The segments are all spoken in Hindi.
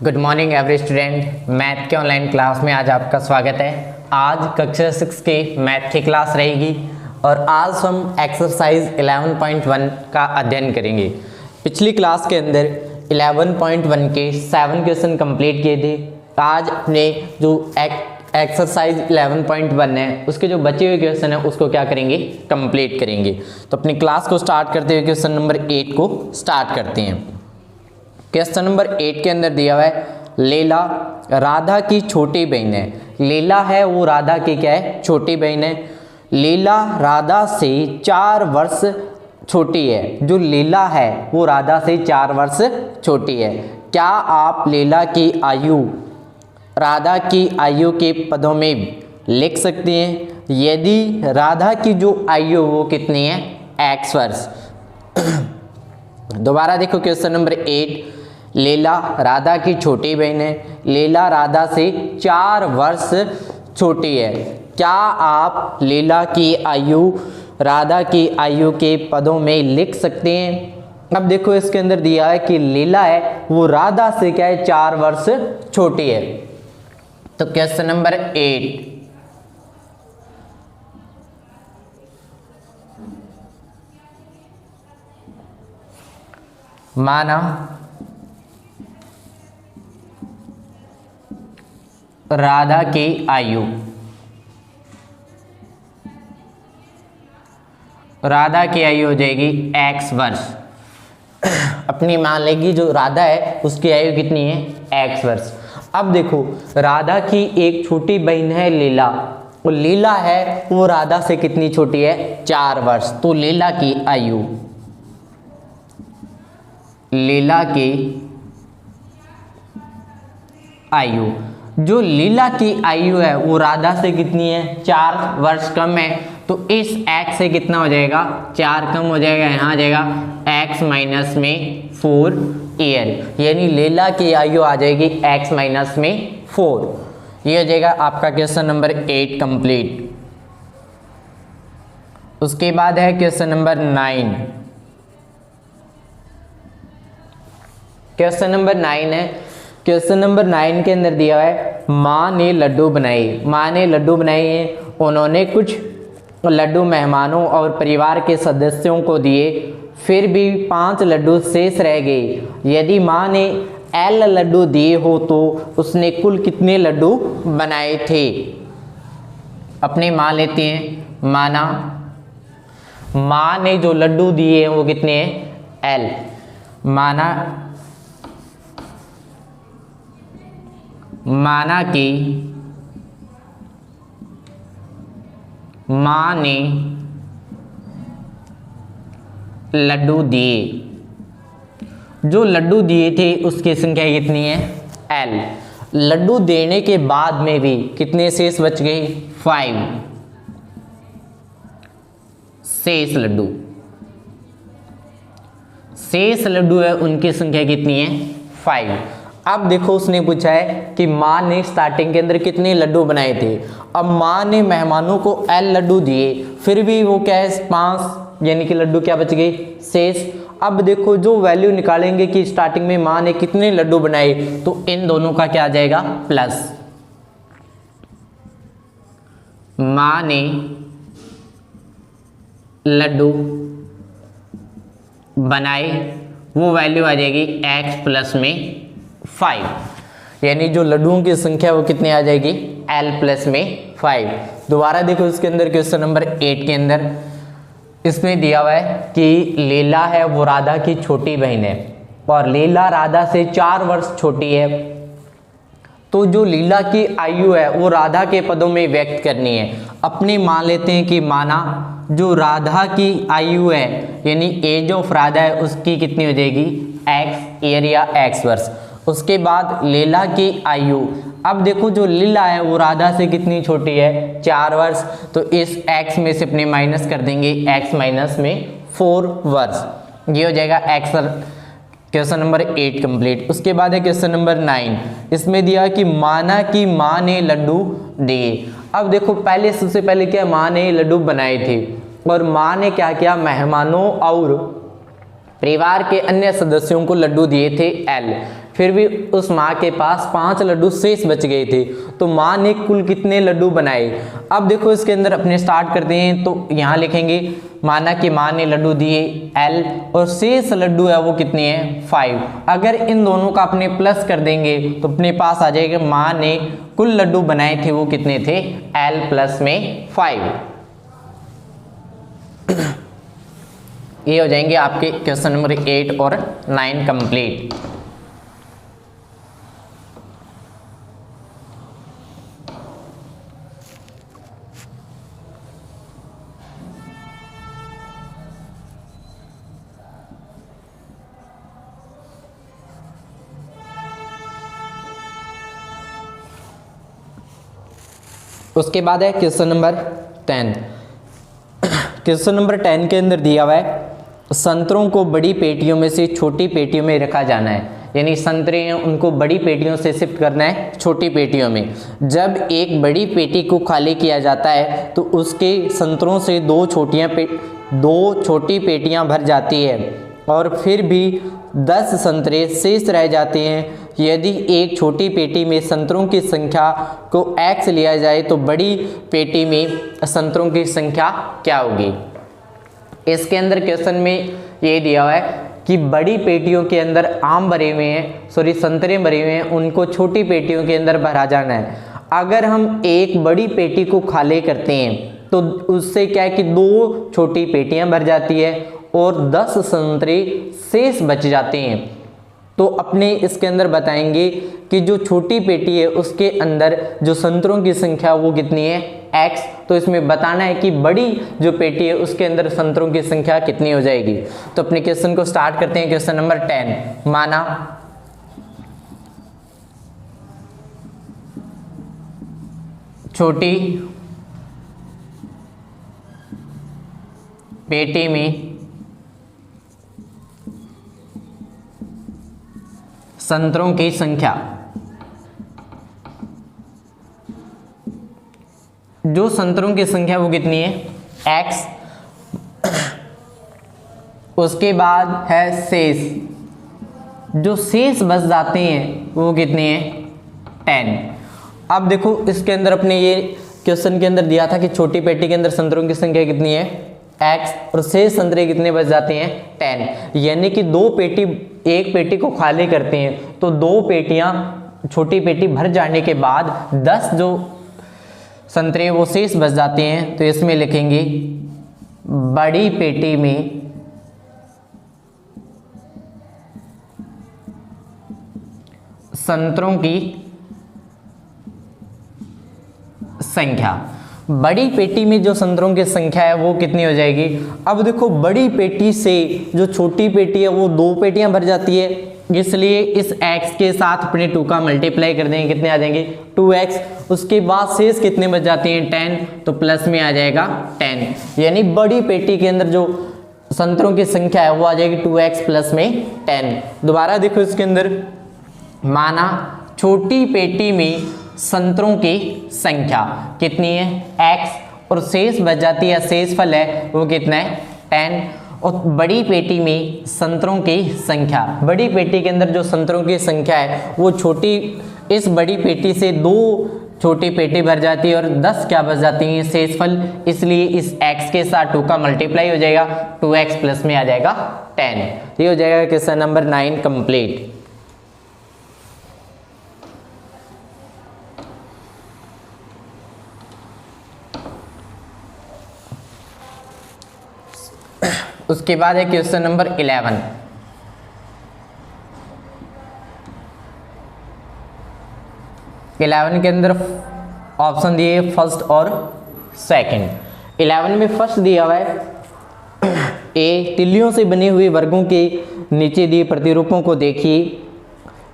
Good morning every student. Math के ऑनलाइन क्लास में आज आपका स्वागत है। आज कक्षा 6 के मैथ की क्लास रहेगी और आज हम एक्सरसाइज 11.1 का अध्ययन करेंगे। पिछली क्लास के अंदर 11.1 के 7 क्वेश्चन कंप्लीट किए थे। आज अपने जो एक्सरसाइज 11.1 है उसके जो बचे हुए क्वेश्चन है उसको क्या करेंगे, कंप्लीट करेंगे। तो अपनी क्लास को स्टार्ट करते हुए क्वेश्चन नंबर 8 को स्टार्ट करते हैं। क्वेश्चन नंबर 8 के अंदर दिया हुआ है लैला राधा की छोटी बहन है। लैला है वो राधा की क्या है, छोटी बहन है। लैला राधा से 4 वर्ष छोटी है। जो लैला है वो राधा से 4 वर्ष छोटी है। क्या आप लैला की आयु राधा की आयु के पदों में लिख सकते हैं? यदि राधा की जो आयु वो कितनी है, x वर्ष। दोबारा देखो क्वेश्चन नंबर 8, लैला राधा की छोटी बहन है। लैला राधा से 4 वर्ष छोटी है। क्या आप लैला की आयु राधा की आयु के पदों में लिख सकते हैं? अब देखो इसके अंदर दिया है कि लैला है वो राधा से क्या है, 4 वर्ष छोटी है। तो क्वेश्चन नंबर 8, माना राधा की आयु, राधा की आयु हो जाएगी x वर्ष। अपनी मान लेगी जो राधा है उसकी आयु कितनी है, x वर्ष। अब देखो राधा की एक छोटी बहन है लैला, और लैला है वो राधा से कितनी छोटी है, 4 वर्ष। तो लैला की आयु, लैला की आयु, जो लैला की आयु है वो राधा से कितनी है, 4 वर्ष कम है। तो इस x से कितना हो जाएगा, 4 कम हो जाएगा, यहाँ आ जाएगा x माइनस में 4 ईयर। यानी लैला की आयु आ जाएगी x माइनस में 4। ये हो जाएगा आपका क्वेश्चन नंबर 8 कंप्लीट। उसके बाद है क्वेश्चन नंबर 9। क्वेश्चन नंबर 9 है। क्वेश्चन नंबर 9 के अंदर दिया है माँ ने लड्डू बनाए। माँ ने लड्डू बनाए हैं, उन्होंने कुछ लड्डू मेहमानों और परिवार के सदस्यों को दिए, फिर भी 5 लड्डू शेष रह गए। यदि माँ ने L लड्डू दिए हो तो उसने कुल कितने लड्डू बनाए थे? अपने मान लेते हैं, माना माँ ने जो लड्डू दिए हैं वो कितने हैं, L। माना कि माँ ने लड्डू दिए, जो लड्डू दिए थे उसकी संख्या कितनी है, L। लड्डू देने के बाद में भी कितने शेष बच गए, 5 शेष लड्डू। शेष लड्डू है उनकी संख्या कितनी है, 5। अब देखो उसने पूछा है कि माँ ने स्टार्टिंग के अंदर कितने लड्डू बनाए थे। अब माँ ने मेहमानों को L लड्डू दिए, फिर भी वो क्या है, 5, यानी कि लड्डू क्या बच गए, शेष। अब देखो जो वैल्यू निकालेंगे कि स्टार्टिंग में माँ ने कितने लड्डू बनाए, तो इन दोनों का क्या आ जाएगा, प्लस। माँ ने लड्डू बनाए, वो वैल्यू आ जाएगी x प्लस में 5, यानी जो लड्डुओं की संख्या वो कितनी आ जाएगी, L प्लस में 5। दोबारा देखो इसके अंदर क्वेश्चन नंबर 8 के अंदर इसमें दिया हुआ है कि लैला है वो राधा की छोटी बहन है और लैला राधा से 4 वर्ष छोटी है। तो जो लैला की आयु है वो राधा के पदों में व्यक्त करनी है। अपने मान लेते हैं कि माना जो राधा की आयु है यानी एज ऑफ राधा है उसकी कितनी हो जाएगी, x ईयर या x वर्ष। उसके बाद लैला की आयु, अब देखो जो लैला है वो राधा से कितनी छोटी है, 4 वर्ष। तो इस x में से अपने माइनस कर देंगे, x माइनस में 4 वर्ष। ये हो जाएगा x। Question number 8 complete. उसके बाद है क्वेश्चन नंबर 9। इसमें दिया कि माना कि माँ ने लड्डू दिए। अब देखो पहले सबसे पहले क्या, माँ ने लड्डू बनाए थे और माँ ने क्या किया, मेहमानों और परिवार के अन्य सदस्यों को लड्डू दिए थे L। फिर भी उस माँ के पास 5 लड्डू शेष बच गए थे, तो माँ ने कुल कितने लड्डू बनाए। अब देखो इसके अंदर अपने स्टार्ट करते हैं, तो यहाँ लिखेंगे माना कि माँ ने लड्डू दिए L और शेष लड्डू है वो कितने हैं 5। अगर इन दोनों का अपने प्लस कर देंगे तो अपने पास आ जाएगा माँ ने कुल लड्डू बनाए थे वो कितने थे L प्लस में 5। ये हो जाएंगे आपके क्वेश्चन नंबर 8 और 9 कंप्लीट। उसके बाद है क्वेश्चन नंबर 10। क्वेश्चन नंबर 10 के अंदर दिया हुआ है संतरों को बड़ी पेटियों में से छोटी पेटियों में रखा जाना है, यानी संतरे हैं उनको बड़ी पेटियों से शिफ्ट करना है छोटी पेटियों में। जब एक बड़ी पेटी को खाली किया जाता है तो उसके संतरों से दो छोटी पेटियां भर जाती है और फिर भी 10 संतरे शेष रह जाते हैं। यदि एक छोटी पेटी में संतरों की संख्या को x लिया जाए तो बड़ी पेटी में संतरों की संख्या क्या होगी। इसके अंदर क्वेश्चन में ये दिया हुआ है कि बड़ी पेटियों के अंदर आम भरे हुए हैं, संतरे भरे हुए हैं, उनको छोटी पेटियों के अंदर भरा जाना है। अगर हम एक बड़ी पेटी को खाली करते हैं तो उससे क्या है कि 2 छोटी पेटियां भर जाती है और 10 संतरे शेष बच जाते हैं। तो अपने इसके अंदर बताएंगे कि जो छोटी पेटी है उसके अंदर जो संतरों की संख्या वो कितनी है x। तो इसमें बताना है कि बड़ी जो पेटी है उसके अंदर संतरों की संख्या कितनी हो जाएगी। तो अपने क्वेश्चन को स्टार्ट करते हैं। क्वेश्चन नंबर 10, माना छोटी पेटी में संतरों की संख्या, जो संतरों की संख्या वो कितनी है x। उसके बाद है शेष, जो शेष बच जाते हैं वो कितने हैं 10। अब देखो इसके अंदर अपने ये क्वेश्चन के अंदर दिया था कि छोटी पेटी के अंदर संतरों की संख्या कितनी है x और शेष संतरे कितने बच जाते हैं 10। यानी कि एक पेटी को खाली करते हैं तो 2 पेटियां छोटी पेटी भर जाने के बाद 10 जो संतरे वो शेष बच जाते हैं। तो इसमें लिखेंगे बड़ी पेटी में संतरों की संख्या, बड़ी पेटी में जो संतरों की संख्या है वो कितनी हो जाएगी। अब देखो बड़ी पेटी से जो छोटी पेटी है वो 2 पेटियां भर जाती है, इसलिए इस x के साथ अपने 2 का मल्टीप्लाई कर देंगे, कितने आ जाएंगे 2x। उसके बाद शेष कितने बच जाते हैं 10, तो प्लस में आ जाएगा 10। यानी बड़ी पेटी के अंदर जो संतरों की संख्या है वो आ जाएगी 2x प्लस में 10। दोबारा देखो इसके अंदर माना छोटी पेटी में संतरों की संख्या कितनी है x और शेष बच जाती है, शेष फल है वो कितना है 10। और बड़ी पेटी में संतरों की संख्या, बड़ी पेटी के अंदर जो संतरों की संख्या है वो इस बड़ी पेटी से 2 छोटी पेटी भर जाती है और 10 क्या बच जाती हैं शेष फल, इसलिए इस x के साथ 2 का मल्टीप्लाई हो जाएगा, 2x प्लस में आ जाएगा 10। ये हो जाएगा क्वेश्चन नंबर 9 कंप्लीट। उसके बाद है क्वेश्चन नंबर 11। के अंदर ऑप्शन दिए फर्स्ट और सेकंड। 11 में फर्स्ट दिया हुआ है ए, तिल्लियों से बने हुए वर्गों के नीचे दिए प्रतिरूपों को देखिए।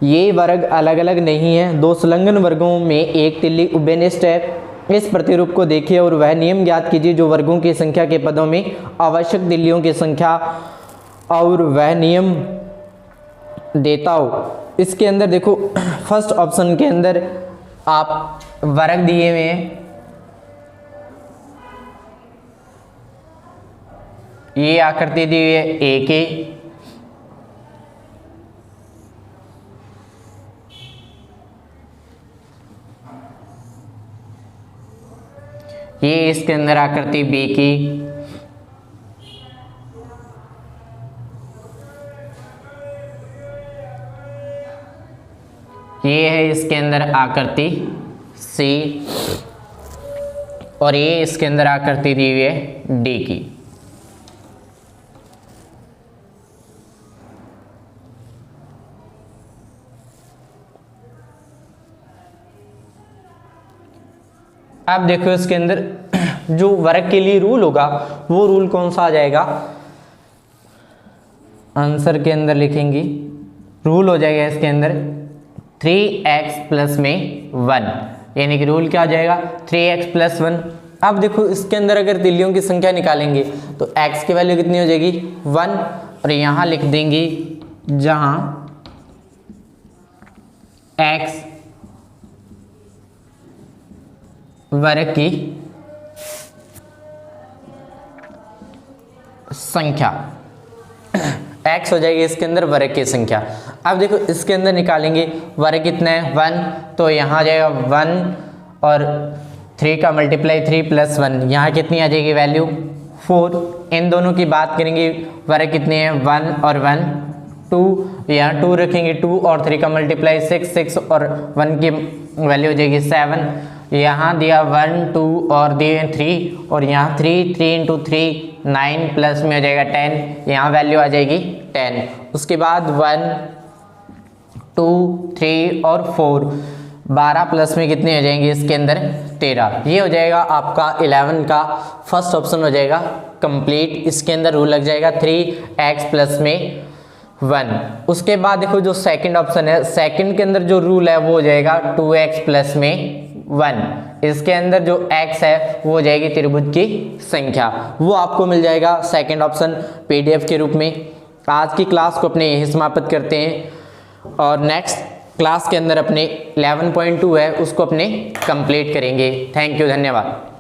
ये वर्ग अलग अलग नहीं है, 2 संलग्न वर्गों में एक तिल्ली उभयनिष्ठ है। इस प्रतिरूप को देखिए और वह नियम ज्ञात कीजिए जो वर्गों की संख्या के पदों में आवश्यक तिल्लियों की संख्या और वह नियम देता हो। इसके अंदर देखो फर्स्ट ऑप्शन के अंदर आप वर्ग दिए हुए हैं, ये आकृति दी हुई है ए के, ये इसके अंदर आकृति बी की, ये है इसके अंदर आकृति सी, और ये इसके अंदर आकृति दी हुई है डी की। अब देखो इसके अंदर जो वर्ग के लिए रूल होगा वो रूल कौन सा आ जाएगा, आंसर के अंदर लिखेंगे, रूल हो जाएगा इसके अंदर 3x प्लस में 1, यानी कि रूल क्या आ जाएगा 3x प्लस 1। अब देखो इसके अंदर अगर तिलियों की संख्या निकालेंगे तो x की वैल्यू कितनी हो जाएगी 1, और यहाँ लिख देंगे जहाँ x वर्ग की संख्या, x हो जाएगी इसके अंदर वर्ग की संख्या। अब देखो इसके अंदर निकालेंगे वर्ग कितना है 1, तो यहाँ आ जाएगा 1 और 3 का मल्टीप्लाई 3 प्लस 1, यहाँ कितनी आ जाएगी वैल्यू 4। इन दोनों की बात करेंगे वर्ग कितने हैं 1 और 1 2, यहाँ 2 रखेंगे 2 और 3 का मल्टीप्लाई 6 और 1 की वैल्यू हो जाएगी 7। यहाँ दिया 1 2 और दिए 3, और यहाँ 3 इंटू 3 9 प्लस में हो जाएगा 10, यहाँ वैल्यू आ जाएगी 10। उसके बाद 1 2 3 और 4, 12 प्लस में कितने हो जाएंगे इसके अंदर 13। ये हो जाएगा आपका 11 का फर्स्ट ऑप्शन हो जाएगा कंप्लीट। इसके अंदर रूल लग जाएगा 3x प्लस में 1। उसके बाद देखो जो सेकंड ऑप्शन है, सेकंड के अंदर जो रूल है वो हो जाएगा 2x प्लस में 1। इसके अंदर जो x है वो हो जाएगी त्रिभुज की संख्या, वो आपको मिल जाएगा सेकंड ऑप्शन PDF के रूप में। आज की क्लास को अपने यही समाप्त करते हैं और नेक्स्ट क्लास के अंदर अपने 11.2 है उसको अपने कंप्लीट करेंगे। थैंक यू, धन्यवाद।